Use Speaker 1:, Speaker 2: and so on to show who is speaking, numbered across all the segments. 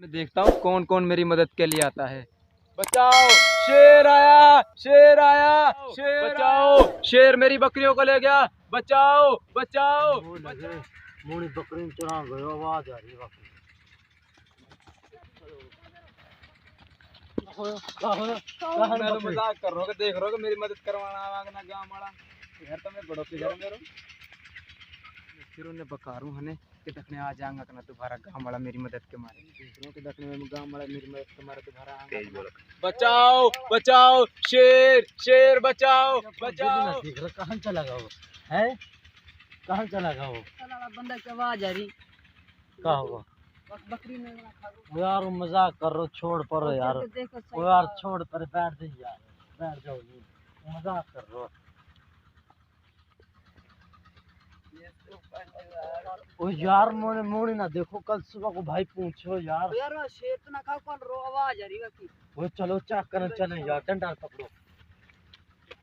Speaker 1: मैं देखता हूँ कौन कौन मेरी मदद के लिए आता है। बचाओ, शेर आया, शेर आया, शेर बचाओ, शेर मेरी बकरियों को ले गया, बचाओ बचाओ।
Speaker 2: मोनी बकरी चुरा गयो, आवाज आ रही है।
Speaker 1: मैं तो मजाक कर रहा हूँ, देख रहा हूँ मेरी मदद करवाना आवागना गाँव वाला घर तो मैं बड़ों के घर मेरो फिर उन्हें बका रूँ हने कि दखने आ जाएंगा ना दोबारा गाँव वाला मेरी मदद के मारे देख रहा हूँ कि दखने में गाँव वाला मेरी मदद के मारे दोबारा आएगा। बचाओ बचाओ, शेर शेर बचाओ बचाओ।
Speaker 2: कहाँ चला गया वो है? कहाँ चला गया वो?
Speaker 3: बंदा की आवाज आ रही।
Speaker 2: क्या हुआ?
Speaker 3: बकरी में
Speaker 2: यार मजाक कर रहे, छोड़ पर यार। वो यार छोड़ पर, बैठ जाइए यार, बैठ जाओ, मजाक कर रहे हो। ओ यार मोने मोने ना देखो, कल सुबह को भाई पूछो यार।
Speaker 3: यार शेर तो ना खाओ, कौन रो आवाज आ रही है।
Speaker 2: वो चलो चेक करने चले यार, डंडा पकड़ो।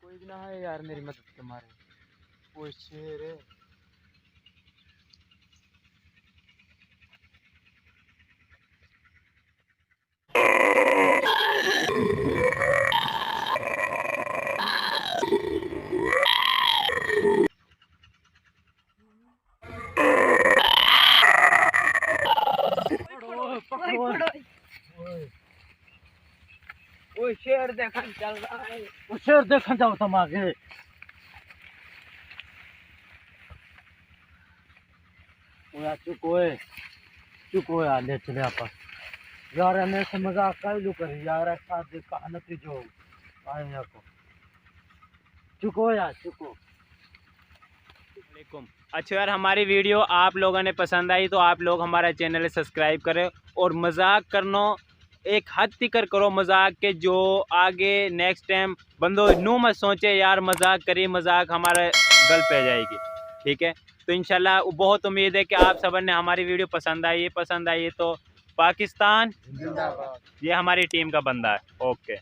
Speaker 1: कोई भी ना है यार मेरी मदद के मारे, वो शेर है।
Speaker 3: वो शेर देखा चल रहा है।
Speaker 2: वो शेर देखा जाओ तुम आगे। वो यार चुको यार, ले चले आप यार। हमें से मजाक कर लू कर यार, ऐसा देखा नतीजो आए को। चुको यार, चुको।
Speaker 4: अच्छा यार, हमारी वीडियो आप लोगों ने पसंद आई तो आप लोग हमारा चैनल सब्सक्राइब करें और मजाक करना एक हद तिकर करो मजाक के, जो आगे नेक्स्ट टाइम बंदो नू मत सोचे यार मजाक करी, मजाक हमारे गल पे जाएगी। ठीक है, तो इंशाल्लाह बहुत उम्मीद है कि आप सब ने हमारी वीडियो पसंद आई है तो पाकिस्तान ये हमारी टीम का बंदा है। ओके।